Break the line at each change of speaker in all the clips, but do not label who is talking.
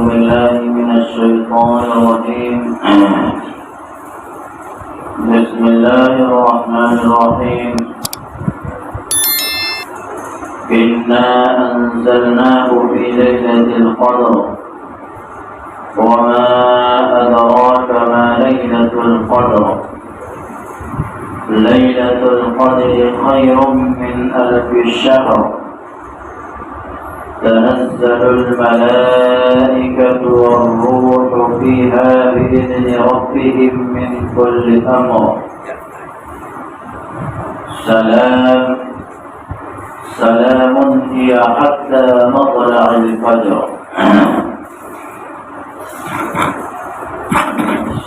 بالله من الشيطان الرجيم. بسم الله الرحمن الرحيم. إنا أنزلناه في ليلة القدر وما أدراك ما ليلة القدر. ليلة القدر خير من ألف الشهر. تنزل الملائكة والروح فيها بإذن ربهم من كل أمر. سلام هي حتى مطلع الفجر.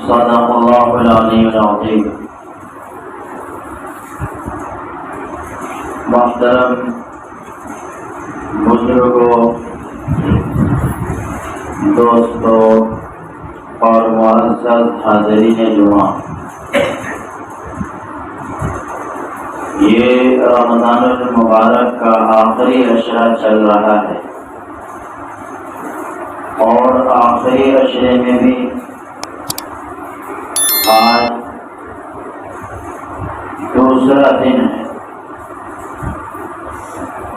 صدق الله العلي العظيم. محترم بزرگوں، دوستوں اور معزز حاضرین جمعہ، یہ رمضان المبارک کا آخری عشرہ چل رہا ہے اور آخری عشرے میں بھی آج دوسرا دن ہے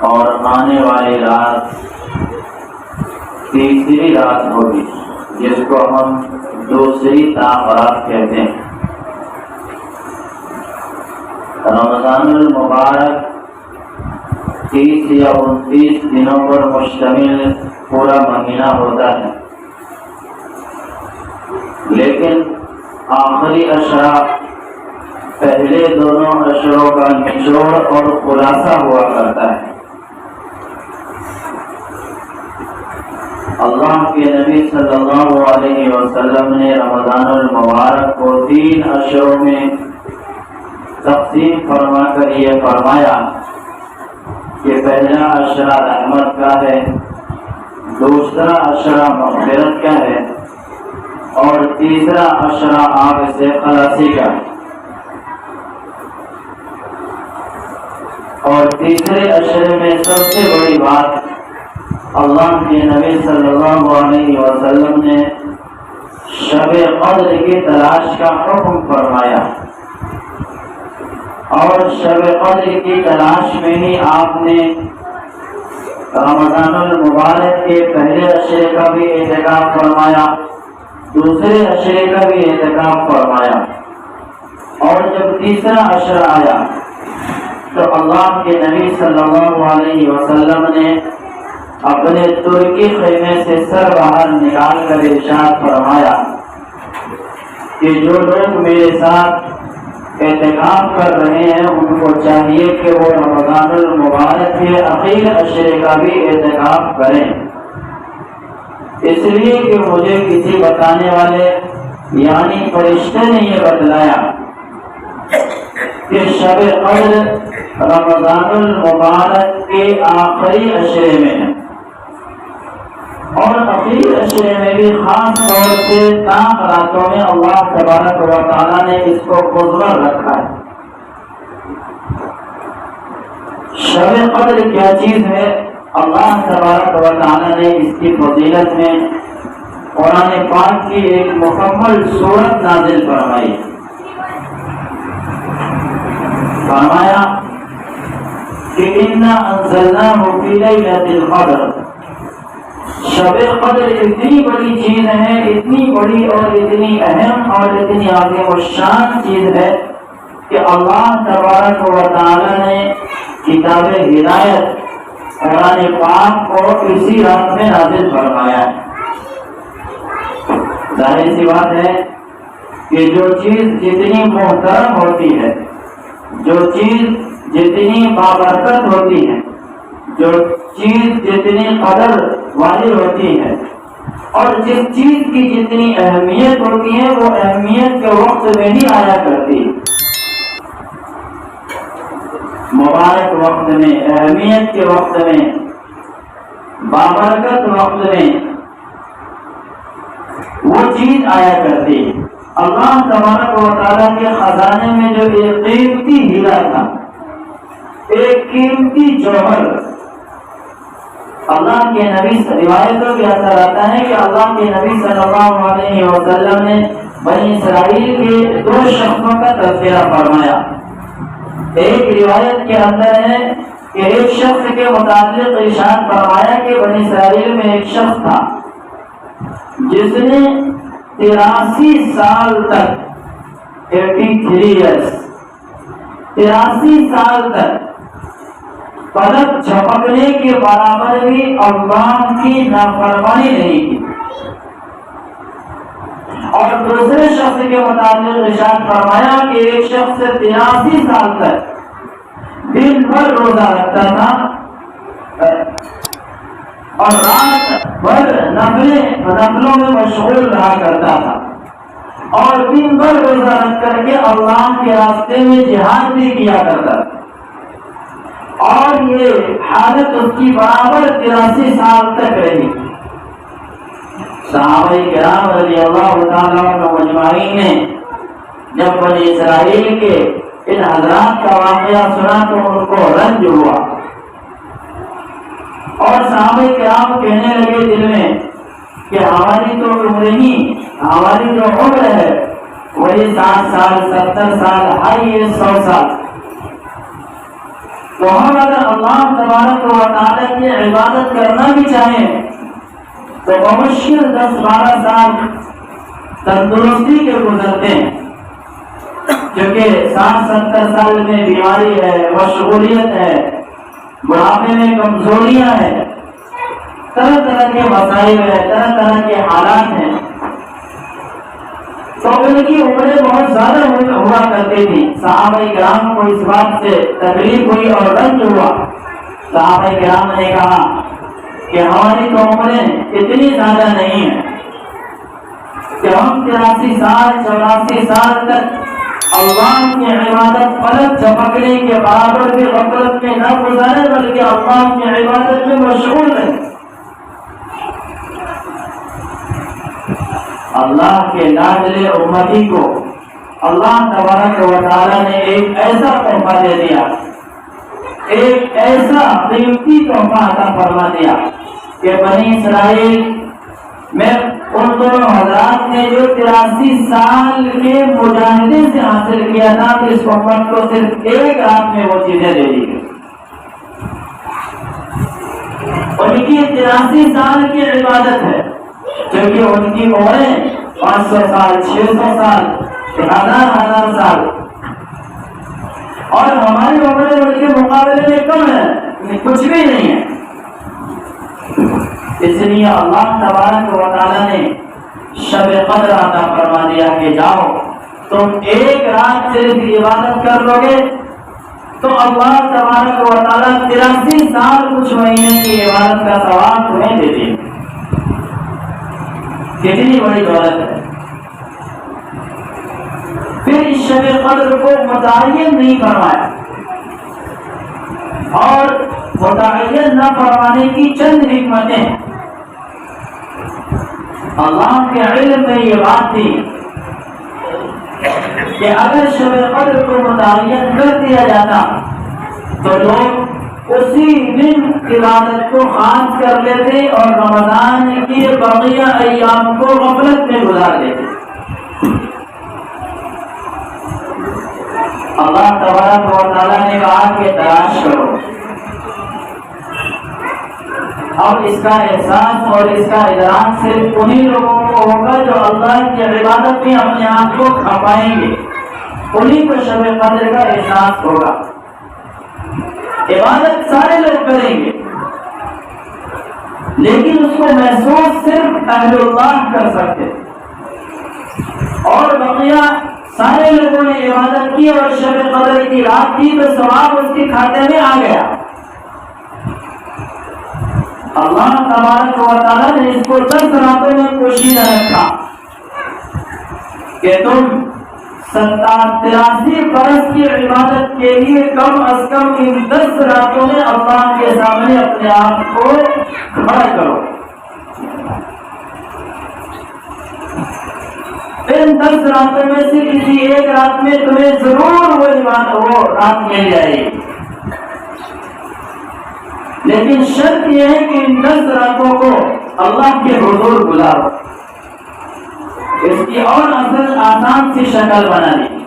اور آنے والی رات تیسری رات ہوگی، جس کو ہم دوسری تاخرات کہتے ہیں۔ رمضان المبارک 30 یا 29 دنوں پر مشتمل پورا مہینہ ہوتا ہے، لیکن آخری عشرہ پہلے دونوں عشروں کا نچوڑ اور خلاصہ ہوا کرتا ہے۔ اللہ کے نبی صلی اللہ علیہ وسلم نے رمضان المبارک کو 3 عشروں میں تقسیم فرما کر یہ فرمایا کہ پہلا عشرہ رحمت کا ہے، دوسرا عشرہ مغفرت کا ہے اور تیسرا عشرہ آگ سے خلاصی کا ہے۔ اور تیسرے عشرے میں سب سے بڑی بات اللہ کے نبی صلی اللہ علیہ وسلم نے شب قدر کی تلاش کا حکم فرمایا، اور شب قدر کی تلاش میں ہی آپ نے رمضان المبارک کے پہلے عشرے کا بھی اعتکاف فرمایا، دوسرے عشرے کا بھی اعتکاف فرمایا، اور جب تیسرا عشرہ آیا تو اللہ کے نبی صلی اللہ علیہ وسلم نے اپنے ترکی خیمے سے سر باہر نکال کر ارشاد فرمایا کہ جو لوگ میرے ساتھ اعتکاف کر رہے ہیں ان کو چاہیے کہ وہ رمضان المبارک کے اخیر عشرے کا بھی اعتکاف کریں، اس لیے کہ مجھے کسی بتانے والے یعنی فرشتے نے یہ بتلایا کہ شب قدر رمضان المبارک کے آخری عشرے میں ہے، اور اخیر عشرے میں بھی خاص طور سے تاخ راتوں میں اللہ تبارک و تعالیٰ نے اس کو مضمر رکھا ہے۔ شب قدر کیا چیز ہے؟ اللہ تبارک و تعالیٰ نے اس کی فضیلت میں قرآن پاک کی ایک مکمل سورت نازل فرمائی۔ فرمایا کہ انا انزلناہ فی لیلۃ القدر۔ شب قدر اتنی بڑی چیز ہے، اتنی بڑی اور اتنی اہم اور اتنی عظیم الشان چیز ہے کہ اللہ تبارک و تعالی نے کتاب ہدایت قرآن پاک کو اسی رات میں نازل فرمایا ہے۔ ظاہر سی بات ہے کہ جو چیز جتنی محترم ہوتی ہے، جو چیز جتنی بابرکت ہوتی ہے، جو چیز جتنی قدر والی ہوتی ہے، اور جس چیز کی جتنی اہمیت ہوتی ہے وہ اہمیت کے وقت میں ہی آیا کرتی ہے، مبارک وقت میں، اہمیت کے وقت میں، بابرکت وقت میں وہ چیز آیا کرتی ہے۔ اللہ تبارک و تعالیٰ کے خزانے میں جو ایک قیمتی ہیرا تھا، ایک قیمتی جوہر، اللہ کے نبی روایتوں کے اندر آتا ہے کہ اللہ کے نبی صلی اللہ علیہ وسلم نے بنی اسرائیل کے 2 شخصوں کا تذکرہ فرمایا۔ ایک روایت کے اندر ہے کہ ایک شخص کے متعلق ارشاد فرمایا کہ بنی اسرائیل میں ایک شخص تھا جس نے 83 سال تک 83 سال تک پلک جھپکنے کے برابر بھی اللہ کی نافرمانی نہیں کی، اور دوسرے شخص کے متعلق ارشاد فرمایا کہ ایک شخص 83 سال تک دن بھر روزہ رکھتا تھا اور رات بھر نفلوں میں مشغول رہا کرتا تھا، اور دن بھر روزہ رکھ کر کے اللہ کے راستے میں جہاد بھی کیا کرتا تھا، اور یہ حالت اس کی برابر 83 سال تک رہی۔ صحابہ کرام رضی اللہ تعالیٰ عنہ مجمعین نے جب بنی اسرائیل کے ان حضرات کا واقعہ سنا تو ان کو رنج ہوا، اور صحابہ کرام کہنے لگے دل میں کہ ہماری تو عمر ہی، ہماری جو عمر ہے وہی 60 سال 70 سال ہر یہ 100 سال، تو ہم اگر اللہ تبارک و تعالیٰ کی عبادت کرنا بھی چاہیں تو بمشکل 10-12 سال تندرستی کے گزرتے ہیں، کیونکہ 60-70 سال میں بیماری ہے، مشغولیت ہے، بڑھاپے میں کمزوریاں ہیں، طرح طرح کے مسائل ہیں، طرح طرح کے حالات ہیں، تو ان کی عمریں بہت زیادہ ہوا کرتی تھی۔ صحابہ کرام کو اس بات سے تکلیف ہوئی اور رنج ہوا۔ صحابہ کرام نے کہا کہ ہماری تو عمریں اتنی زیادہ نہیں ہیں کہ ہم 83 سال 84 سال تک اللہ کی عبادت پلک جھپکنے کے برابر بھی غفلت میں نہ گزارے، بلکہ اللہ کی عبادت میں مشغول رہے۔ اللہ کے لاڈلے امتی کو اللہ تبارک و تعالیٰ نے ایک ایسا تحفہ دے دیا، ایک ایسا قیمتی تحفہ عطا فرما دیا کہ بنی اسرائیل میں ان دونوں حضرات نے جو 83 سال کے مجاہدے سے حاصل کیا تھا کہ اس امت کو صرف ایک رات میں وہ چیزیں دے دی گئی۔ ان کی 83 سال کی عبادت ہے، کیونکہ ان کی عمریں 500 سال 600 سال 1000 سال، اور ہماری عمریں ان کے مقابلے میں کم ہے، کچھ بھی نہیں ہے۔ اس لیے اللہ تبارک و تعالیٰ نے شب قدر عطا فرما دیا کہ جاؤ تم ایک رات صرف عبادت کر لو گے تو اللہ تبارک و تعالیٰ 83 سال کچھ مہینے کی عبادت کا ثواب تمہیں دے دیں۔ کتنی بڑی دولت ہے۔ پھر اس شب قدر کو متعین نہیں فرمایا، اور متعین نہ فرمانے کی چند حکمتیں اللہ کے علم میں یہ بات تھی کہ اگر شب قدر کو متعین کر دیا جاتا تو لوگ اسی دن عبادت کو خاص کر لیتے اور رمضان کے بقیہ ایام کو غفلت میں گزار دیتے۔ اللہ تبارک و تعالیٰ نے کہا کہ تلاش کرو، اور اس کا احساس اور اس کا ادراک صرف انہی لوگوں کو ہوگا جو اللہ کی عبادت میں اپنے آپ کو کھپائیں گے، انہی کو شب قدر کا احساس ہوگا۔ عبادت سارے لوگ کریں گے، لیکن اس کو محسوس صرف اہل اللہ کر سکتے، اور بقیہ سارے لوگوں نے عبادت کی اور شب قدر کی رات کی تو ثواب اس کے کھاتے میں آ گیا۔ اللہ تبارک و تعالیٰ نے اس کو 10 راتوں میں پوشیدہ رکھا کہ تم 83 برس کی عبادت کے لیے کم از کم ان 10 راتوں میں اللہ کے سامنے اپنے آپ کو کھڑا کرو۔ ان 10 راتوں میں سے کسی ایک رات میں تمہیں ضرور وہ رات مل جائے گی۔ لیکن شرط یہ ہے کہ ان 10 راتوں کو اللہ کے حضور گزارو. اس کی اور اصل آسان سی شکل بنا لی،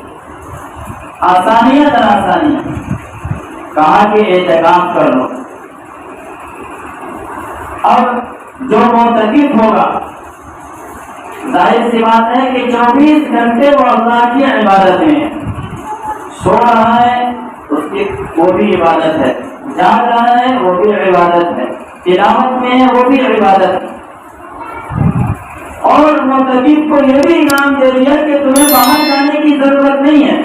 آسانیاں در آسانیاں. کہا کہ اعتکاف کر لو. اب جو معتکف ہوگا ظاہر سی بات ہے کہ 24 گھنٹے وہ اللہ کی عبادت میں ہے. سو رہا ہے اس کی وہ بھی عبادت ہے، جاگ رہا ہے وہ بھی عبادت ہے، تلاوت میں ہے وہ بھی عبادت ہے. اور معتکف کو یہ بھی انعام دے دیا کہ تمہیں باہر جانے کی ضرورت نہیں ہے.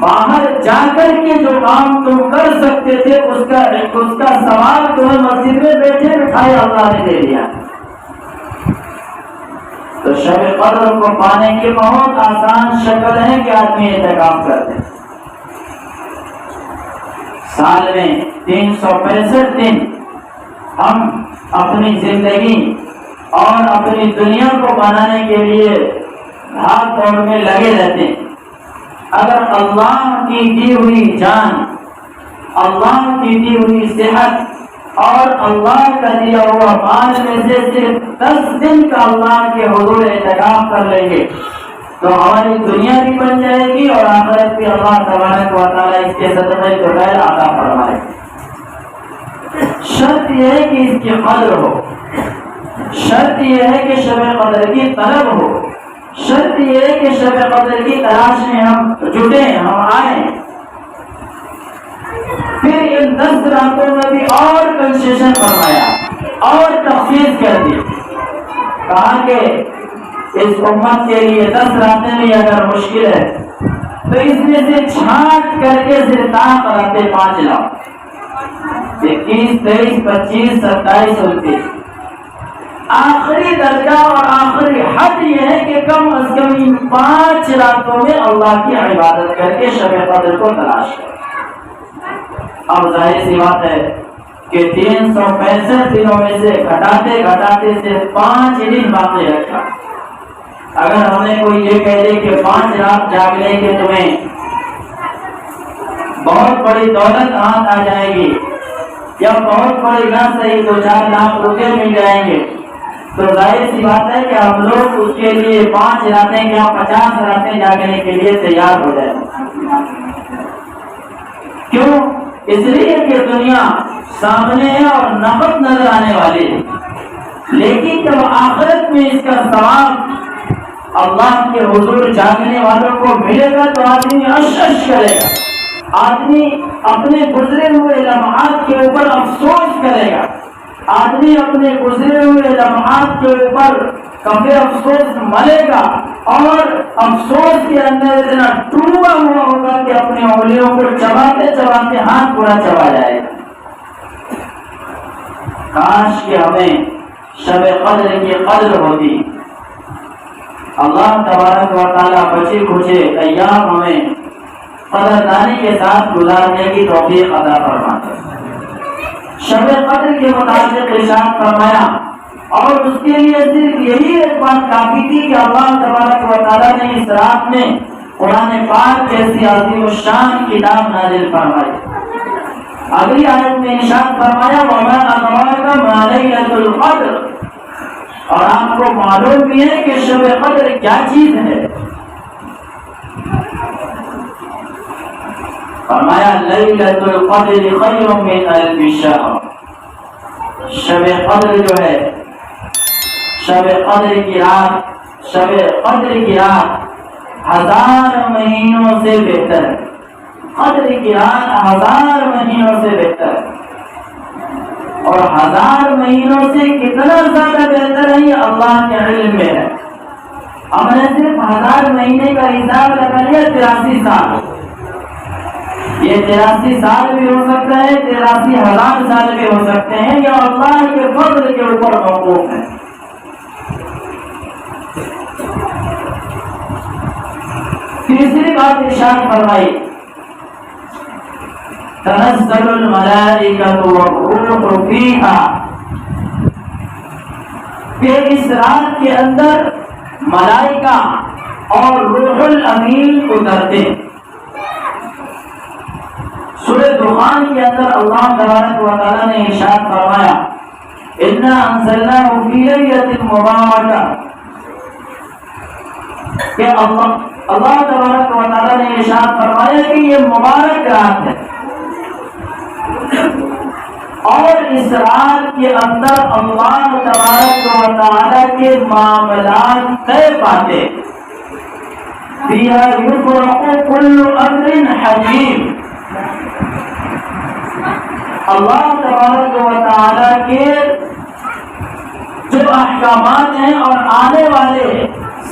باہر جا کر کے جو کام تم کر سکتے تھے اس کا ثواب تمہیں مسجد میں بیٹھے بٹھائے اللہ نے دے دیا. تو شب قدر کو پانے کی بہت آسان شکل ہے کہ آدمی اعتکاف کر دے. سال میں 365 دن ہم اپنی زندگی اور اپنی دنیا کو بنانے کے لیے بھاگ دوڑ میں لگے رہتے ہیں. اگر اللہ کی دی ہوئی جان، اللہ کی دی ہوئی صحت اور اللہ کا دیا ہوا مال میں سے صرف 10 دن کا اللہ کے حضور اعتکاف کر لیں گے تو ہماری دنیا بھی بن جائے گی اور آخرت بھی اللہ تبارک و تعالیٰ اس کے صدقے کو غیر عطا فرمائے. شرط یہ ہے کہ اس کی قدر ہو، شرط یہ ہے کہ شب قدر کی طلب ہو، شرط یہ ہے کہ شب قدر کی تلاش میں ہم جٹیں، ہم آئیں. پھر ان 10 راتوں میں بھی اور کنسیشن فرمایا اور تخفیف کر دی. کہا کہ اس امت کے لیے 10 راتیں بھی اگر مشکل ہے تو اس میں سے چھانٹ کر کے صرف راتیں 5 لاؤ. 21, 23, 25, 27, 29. آخری درجہ اور آخری حد یہ ہے کہ کم از کم ان 5 راتوں میں اللہ کی عبادت کر کے شب قدر کو تلاش کریں. اب ظاہر سی بات ہے کہ 365 دنوں میں سے گھٹاتے گھٹاتے صرف 5 دن باقی رکھا. اگر ہم نے کوئی یہ کہہ دے کہ 5 رات جاگ لیں کہ تمہیں بہت بڑی دولت ہاتھ آ جائے گی یا بہت بڑی نہ صحیح 2-4 لاکھ روپے مل جائیں گے تو ظاہر سی بات ہے کہ ہم لوگ اس کے لیے 5 راتیں یا 50 راتیں جاگنے کے لیے تیار ہو جائیں. کیوں؟ اس لیے کہ دنیا سامنے ہے اور نقد نظر آنے والی ہے، لیکن جب آخرت میں اس کا ثواب اللہ کے حضور جاگنے والوں کو ملے گا تو آدمی اشش کرے گا، آدمی اپنے گزرے ہوئے لمحات کے اوپر افسوس کرے گا، آدمی اپنے گزرے ہوئے لمحات کے اوپر کبھی افسوس ملے گا اور افسوس کے اندر اتنا ڈوبا ہوا ہوگا کہ اپنی انگلیوں کو چباتے چباتے ہاتھ پورا چبا جائے گا. کاش کہ ہمیں شب قدر کی قدر ہوتی. اللہ تبارک و تعالیٰ بچے کھچے ایام ہمیں قدردانی کے ساتھ گزارنے کی توفیق عطا فرماتے. شب قدر کے متعلق ارشاد فرمایا اور اس کے لیے صرف یہی ایک بات کافی تھی کہ اللہ تبارک و تعالیٰ نے اس رات میں قرآن پاک جیسی عظیم الشان کتاب نازل فرمائی. اگلی آیت میں ارشاد فرمایا وَمَا أَدْرَاكَ مَا لَيْلَةُ الْقَدْرِ، اور آپ کو معلوم بھی ہے کہ شب قدر کیا چیز ہے. فرمایا لَيْلَةُ الْقَدْرِ خَيْرٌ مِّنْ أَلْفِ شَهْرٍ. شب قدر جو ہے، شب قدر کی رات، شب قدر کی رات 1000 مہینوں سے بہتر ہے. قدر کی رات 1000 مہینوں سے بہتر ہے. اور 1000 مہینوں سے کتنا زیادہ بہتر ہے یہ اللہ کے علم میں ہے. ہم نے صرف 1000 مہینے کا حساب لگا لیا 83 سال. یہ 83 سال بھی ہو سکتا ہے، 83,000 سال بھی ہو سکتے ہیں، یا اللہ کے فضل کے اوپر موقوف ہے. تیسری بات ارشاد فرمائی تنزل الملائکۃ والروح فیہا، کہ اس رات کے اندر ملائکہ اور روح الامین اترتے. سورہ دخان کے اندر اللہ تبارک و تعالیٰ نے ارشاد فرمایا اِنَّا أَنزَلْنَاهُ فِي لَيْلَةٍ مُبَارَكَةٍ، کہ اللہ تبارک و تعالیٰ نے ارشاد فرمایا کہ یہ مبارک رات ہے، اور اس رات کے اندر اللہ تبارک و تعالیٰ کے معاملات طے پاتے، فِيهَا يُفْرَقُ كُلُّ أَمْرٍ حَكِيمٍ، اللہ تبارک و تعالیٰ کے جو احکامات ہیں اور آنے والے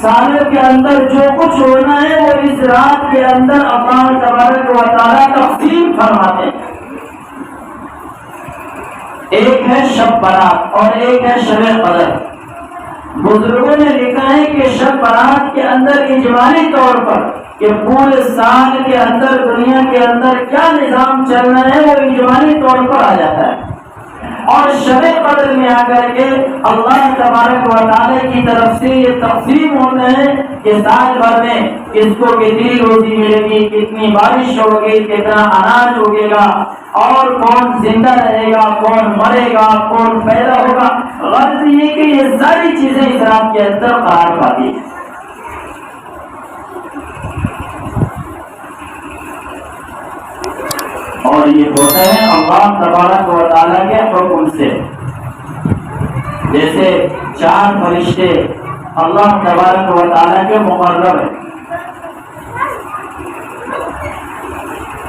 سالوں کے اندر جو کچھ ہونا ہے وہ اس رات کے اندر اللہ تبارک و تعالیٰ تقسیم فرماتے ہیں۔ ایک ہے شب برات اور ایک ہے شب قدر۔ بزرگوں نے لکھا ہے کہ شب برات کے اندر اجمالی طور پر کہ پورے سال کے اندر دنیا کے اندر کیا نظام چلنا ہے وہ اجمالی طور پر آ جاتا ہے، اور شب قدر میں آ کر کے اللہ تبارک و تعالیٰ کی طرف سے یہ تقسیم ہوتا ہے کہ سال بھر میں کس کو کتنی روزی ملے گی، کتنی بارش ہوگی، کتنا اناج ہوگے گا، اور کون زندہ رہے گا، کون مرے گا، کون پیدا ہوگا۔ غرض یہ کہ یہ ساری چیزیں اس رات کے اندر قرار پاتی ہیں۔ اور یہ ہوتا ہے اللہ تبارک و تعالیٰ کے حکم سے، جیسے 4 فرشتے اللہ تبارک و تعالیٰ کے مقرر ہیں،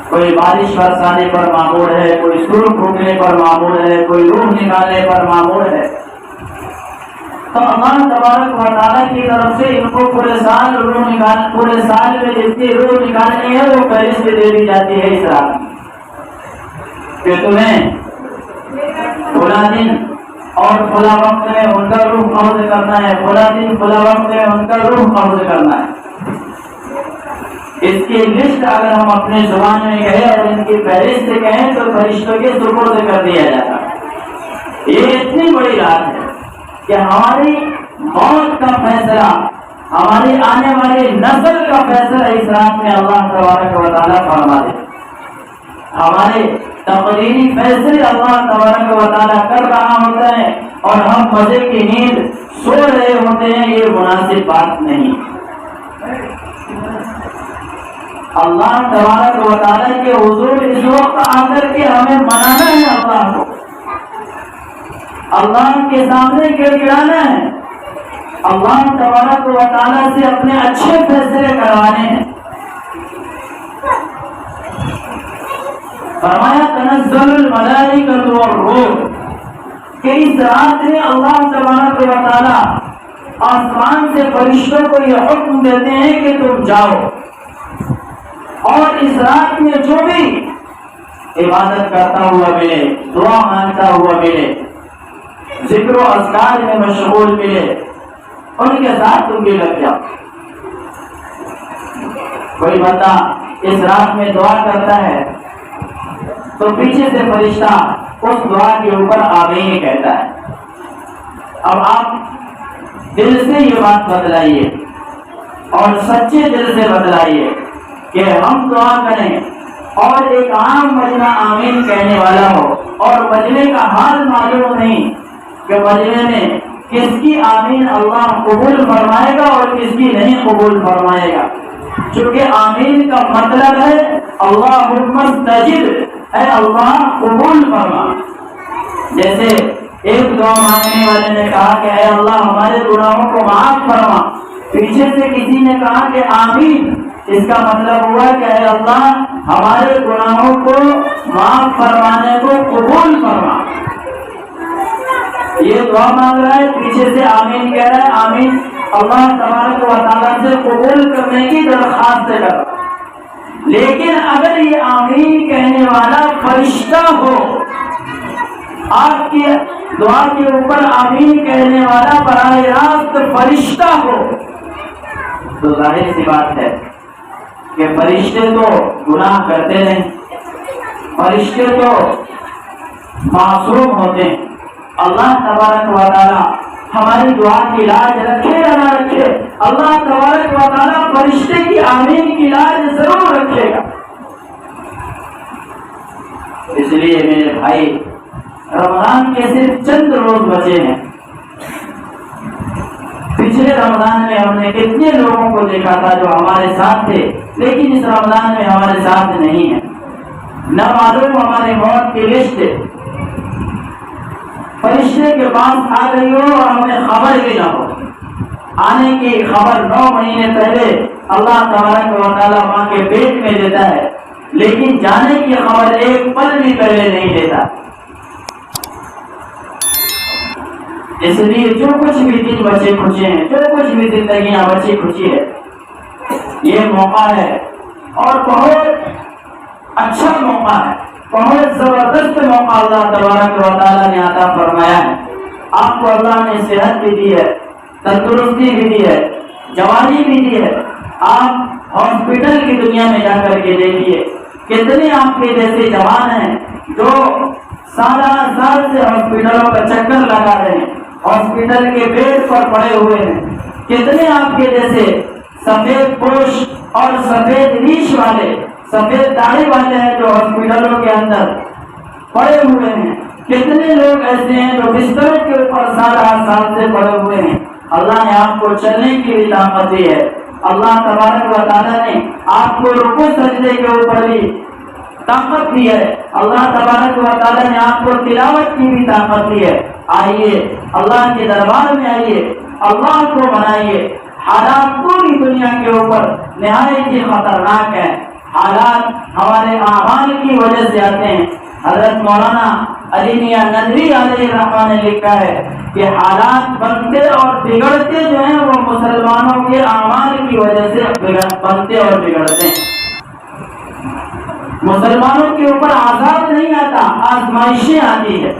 کوئی بارش برسانے پر مامور ہے، کوئی سور پھونکنے پر مامور ہے، کوئی روح نکالنے پر مامور ہے، تو اللہ تبارک و تعالیٰ کی طرف سے ان کو پورے سال میں جتنی روح نکالنی ہے وہ فہرست دے دی جاتی ہے اس رات میں، کہ تمہیں فلاں دن اور فلاں وقت میں ان کا روح قبض کرنا ہے، فلاں دن فلاں وقت میں ان کا روح قبض کرنا ہے۔ اس کی لسٹ اگر ہم اپنے زبان میں کہیں اور ان کی فہرست کہیں تو فرشتوں کے سپرد کر دیا جاتا ہے۔ یہ اتنی بڑی رات ہے کہ ہماری موت کا فیصلہ، ہماری آنے والی نسل کا فیصلہ اس رات میں اللہ تبارک و تعالیٰ فرما دے۔ ہمارے تقدیری فیصلے اللہ تبارک و تعالیٰ کر رہا ہوتا ہے اور ہم مزے کی نیند سو رہے ہوتے ہیں، یہ مناسب بات نہیں۔ اللہ تبارک و تعالیٰ کے حضور اس وقت آ کر کے ہمیں منانا ہے، اللہ کو اللہ کے سامنے گڑگڑانا ہے، اللہ تبارک و تعالیٰ سے اپنے اچھے فیصلے کروانے ہیں۔ فرمایا تنزل الملائکۃ والروح، کہ اس رات میں اللہ تبارک و تعالیٰ آسمان سے فرشتوں کو یہ حکم دیتے ہیں کہ تم جاؤ، اور اس رات میں جو بھی عبادت کرتا ہوا ملے، دعا مانگتا ہوا ملے، ذکر و اذکار میں مشغول ملے، ان کے ساتھ تم بھی لگ جاؤ۔ کوئی بندہ اس رات میں دعا کرتا ہے تو پیچھے سے فرشتہ اس دعا کے اوپر آمین کہتا ہے۔ اب آپ دل سے یہ بات بتلائیے اور سچے دل سے بتلائیے کہ ہم دعا کریں اور ایک عام مجمع آمین کہنے والا ہو، اور مجمع کا حال معلوم نہیں کہ مجمع میں کس کی آمین اللہ قبول فرمائے گا اور کس کی نہیں قبول فرمائے گا، چونکہ آمین کا مطلب ہے اللہم استجب، اے اللہ قبول فرما۔ جیسے ایک دعا مانگنے والے نے کہا کہ اے اللہ ہمارے گناہوں کو معاف فرما، پیچھے سے کسی نے کہا کہ آمین، اس کا مطلب ہوا کہ اے اللہ ہمارے گناہوں کو معاف فرمانے کو قبول فرما۔ یہ دعا مانگ رہا ہے، پیچھے سے آمین کہہ رہا ہے، آمین اللہ تبارک و تعالیٰ سے قبول کرنے کی درخواست کر۔ لیکن اگر یہ آمین کہنے والا فرشتہ ہو، آپ کی دعا کے اوپر آمین کہنے والا براہ راست فرشتہ ہو، تو ظاہر سی بات ہے کہ فرشتے تو گناہ کرتے نہیں، فرشتے تو معصوم ہوتے ہیں۔ اللہ تبارک و تعالیٰ ہماری دعا کی لاج رکھے یا نہ رکھے، اللہ تبارک و تعالیٰ فرشتے کی آمین کی لاج ضرور رکھے گا۔ اس لیے میرے بھائی رمضان کے صرف چند روز بچے ہیں. پچھلے رمضان میں ہم نے کتنے لوگوں کو دیکھا تھا جو ہمارے ساتھ تھے لیکن اس رمضان میں ہمارے ساتھ نہیں ہے. نہ معلوم ہماری موت کی لسٹ فرشتے کے پاس آ گئی ہو اور ہمیں خبر بھی نہ ہو. آنے کی خبر 9 مہینے پہلے اللہ تبارک و تعالیٰ ماں کے پیٹ میں دیتا ہے لیکن جانے کی خبر ایک پل بھی پہلے نہیں دیتا. اس لیے جو کچھ بھی دن بچے کھچے ہیں، جو کچھ بھی زندگیاں بچی کھچی ہے، یہ موقع ہے اور بہت اچھا موقع ہے، بہت زبردست موقع اللہ تبارک و تعالیٰ نے عطا فرمایا ہے. آپ کو اللہ نے صحت بھی دی ہے، تندرستی بھی دی ہے، جوانی بھی دی ہے. آپ ہاسپٹل کی دنیا میں جا کر کے دیکھیے کتنے آپ کے جیسے جوان ہیں جو سال سے ہاسپٹلوں کا چکر لگا رہے ہیں، ہاسپٹل کے بیڈ پر پڑے ہوئے ہیں. کتنے آپ کے جیسے سفید پوش اور سفید ریش والے، سفید داڑھی والے ہیں جو ہاسپٹلوں کے اندر پڑے ہوئے ہیں. کتنے لوگ ایسے ہیں جو بستروں کے اوپر سال سے پڑے ہوئے ہیں. اللہ نے آپ کو چلنے کی بھی طاقت دی ہے. اللہ تبارک و تعالیٰ نے آپ کو رکوع سجدے کے اوپر بھی طاقت دی ہے. اللہ تبارک و تعالیٰ نے آپ کو تلاوت کی بھی طاقت دی ہے. آئیے اللہ کے دربار میں آئیے، اللہ کو منائیے. حالات پوری دنیا کے اوپر نہایت ہی خطرناک ہیں. حالات ہمارے اعمال کی وجہ سے آتے ہیں. حضرت مولانا علی میاں ندوی علیہ الرحمہ نے لکھا ہے کہ حالات بنتے اور بگڑتے جو ہیں وہ مسلمانوں کے اعمال کی وجہ سے بنتے اور بگڑتے ہیں. مسلمانوں کے اوپر عذاب نہیں آتا، آزمائشیں آتی ہے.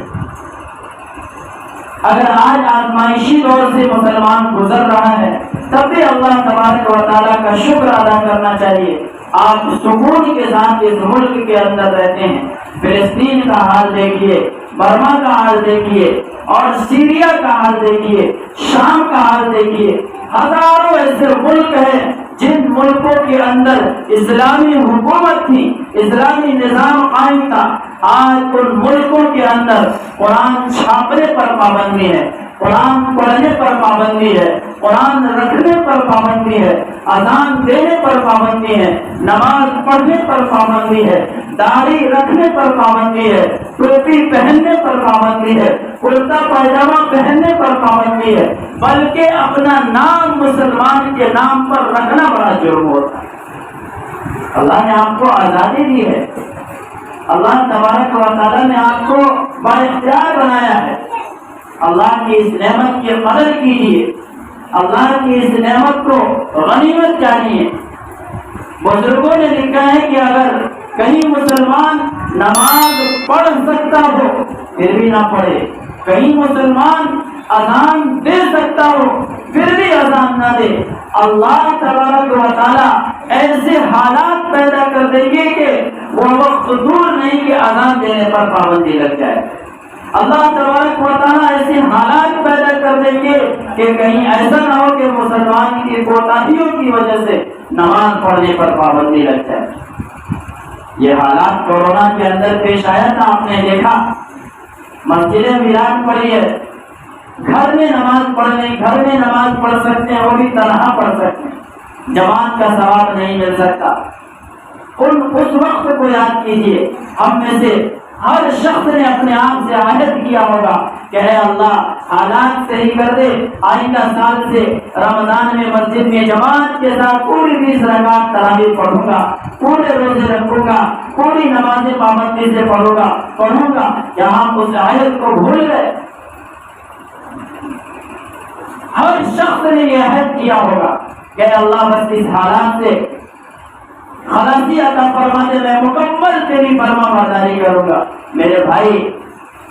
اگر آج آزمائشی دور سے مسلمان گزر رہا ہے تب بھی اللہ تبارک و تعالیٰ کا شکر ادا کرنا چاہیے. آپ سکون کے ساتھ اس ملک کے اندر رہتے ہیں. فلسطین کا حال دیکھیے، برما کا حال دیکھیے اور سیریا کا حال دیکھیے، شام کا حال دیکھیے. ہزاروں ایسے ملک ہیں جن ملکوں کے اندر اسلامی حکومت تھی، اسلامی نظام قائم تھا. آج ان ملکوں کے اندر قرآن چھاپنے پر پابندی ہے، قرآن پڑھنے پر پابندی ہے، قرآن رکھنے پر پابندی ہے، اذان دینے پر پابندی ہے، نماز پڑھنے پر پابندی ہے، داڑھی رکھنے پر پابندی ہے، ٹوپی پہننے پر پابندی ہے، کرتا پائجامہ پہننے پر پابندی ہے. بلکہ اپنا نام مسلمان کے نام پر رکھنا بڑا جرم ہوتا ہے. اللہ نے آپ کو آزادی دی ہے، اللہ تبارک و تعالیٰ نے آپ کو بااختیار بنایا ہے. اللہ کی اس نعمت کی قدر کیجیے، اللہ کی اس نعمت کو غنیمت جانیے. بزرگوں نے لکھا ہے کہ اگر کہیں مسلمان نماز پڑھ سکتا ہو پھر بھی نہ پڑھے، کہیں مسلمان اذان دے سکتا ہو پھر بھی اذان نہ دے، اللہ تبارک و تعالیٰ ایسے حالات پیدا کر دیں گے کہ وہ وقت دور نہیں کہ اذان دینے پر پابندی لگ جائے. اللہ تبارک و تعالیٰ ایسے حالات پیدا کر دیں گے کہ کہیں ایسا نہ ہو کہ مسلمان کی کوتاہیوں کی وجہ سے نماز پڑھنے پر پابندی لگ جائے. یہ حالات کورونا کے اندر پیش آیا تھا، آپ نے دیکھا. مسجدیں ویران پڑی ہے، گھر میں نماز پڑھنے، گھر میں نماز پڑھ سکتے ہیں، وہ بھی تنہا پڑھ سکتے ہیں، جماعت کا ثواب نہیں مل سکتا. اس وقت کو یاد کیجیے، ہم میں سے ہر شخص نے اپنے آپ سے عہد کیا ہوگا کہ اے اللہ حالات صحیح کر دے، آئندہ سال سے رمضان میں مسجد میں جماعت کے ساتھ پوری 20 رکعت تراویح پڑھوں گا، پورے روزے رکھوں گا، پوری نمازیں پابندی سے پڑھوں گا. یہاں اس عہد کو بھول گئے. ہر شخص نے یہ عہد کیا ہوگا کہ اللہ بس اس حالات سے خلاصی عطا فرما دے، میں مکمل تیری فرما برداری کروں گا. میرے بھائی،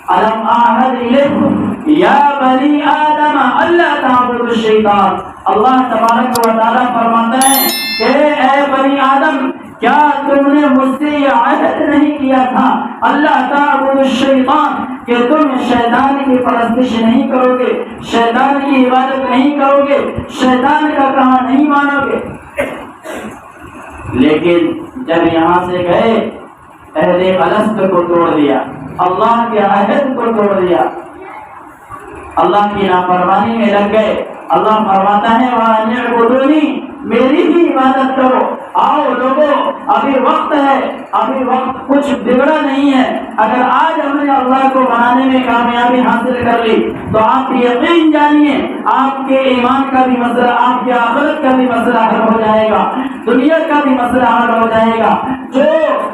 الم اعہد الیکم یا بنی آدم اللہ تعبدوا الشیطان. اللہ تبارک و تعالیٰ فرماتا ہے کہ اے بنی آدم، کیا تم نے مجھ سے یہ عہد نہیں کیا تھا اللہ تعبدوا الشیطان کہ تم شیطان کی پرستش نہیں کرو گے، شیطان کی عبادت نہیں کرو گے، شیطان کا کہا نہیں مانو گے. لیکن جب یہاں سے گئے عہد الست کو توڑ دیا، اللہ کے عہد کو توڑ دیا، اللہ کی نافرمانی میں لگ گئے۔ اللہ فرماتا ہے وَأَنِ اعْبُدُونِي، میری ہی عبادت کرو۔ آؤ لوگوں، ابھی وقت ہے، ابھی وقت کچھ بگڑا نہیں ہے۔ اگر آج ہم نے اللہ کو بنانے میں کامیابی حاصل کر لی تو آپ یقین جانیے آپ کے ایمان کا بھی مسئلہ، آپ کی آخرت کا بھی مسئلہ حل ہو جائے گا، دنیا کا بھی مسئلہ حل ہو جائے گا۔ جو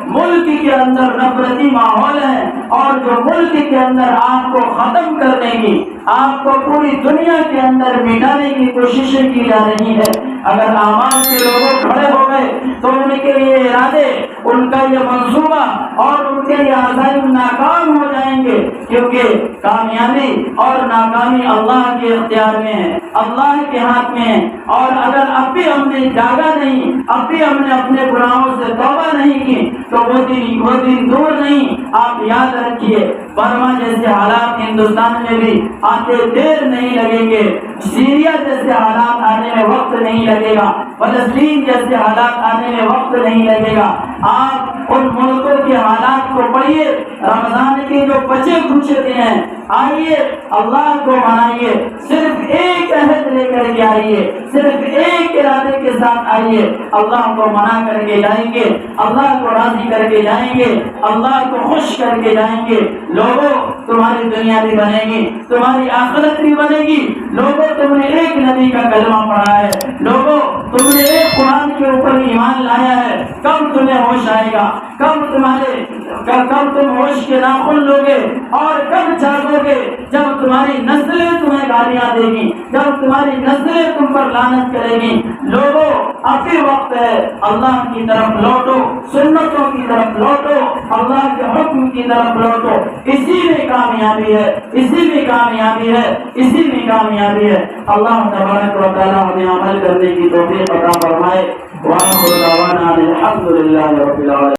ملک کے اندر نفرتی ماحول ہے اور جو ملک کے اندر آپ کو ختم کرنے کی، آپ کو پوری دنیا کے اندر مٹانے کی کوششیں کی جا رہی ہے، اگر اعمال کے لوگوں کھڑے ہو گئے تو ان کے یہ ارادے، ان کا یہ منصوبہ اور ان کے یہ عزائم ناکام ہو جائیں گے، کیونکہ کامیابی اور ناکامی اللہ کے اختیار میں ہے، اللہ کے ہاتھ میں ہے۔ اور اگر اب بھی ہم نے جاگا نہیں، اب بھی ہم نے اپنے گناہوں سے توبہ نہیں کی تو وہ دن دور نہیں۔ آپ یاد رکھیے برما جیسے حالات ہندوستان میں بھی آتے دیر نہیں لگیں گے، سیریا جیسے حالات آنے میں وقت نہیں لگے گا، فلسطین جیسے حالات آنے میں وقت نہیں لگے گا۔ آپ ان ملکوں کے حالات کو پڑھیے، رمضان کے جو بچے کھچتے ہیں، آئیے اللہ کو منائیے، صرف ایک عہد لے کر کے آئیے، صرف ایک ارادے کے ساتھ آئیے، اللہ کو منا کر کے جائیں گے، اللہ کو راضی کر کے جائیں گے، اللہ کو خوش کر کے جائیں گے۔ لوگوں تمہاری دنیا بھی بنے گی، تمہاری آخرت بھی بنے گی۔ لوگوں تم نے ایک نبی کا کلمہ پڑھا ہے، لوگوں تم نے ایک قرآن کے اوپر ایمان لایا ہے، کب تمہیں ہوش آئے گا؟ کب تم ہوش کے ناخن لوگے اور کب جاگو گے؟ جب تمہاری نسلیں تمہیں گالیاں دے گی، جب تمہاری نسلیں تم پر لعنت کرے گی۔ لوگوں اب بھی وقت ہے، اللہ کی طرف لوٹو، سنتوں کی طرف لوٹو، اللہ کے حکم کی طرف لوٹو۔ اسی میں کامیابی ہے، اسی میں کامیابی ہے، اسی میں کامیابی ہے۔ اللہ تبارک و تعالی ہمیں عمل کرنے کی توفیق عطا فرمائے۔ وآخر دعوانا الحمد للہ رب العالمین۔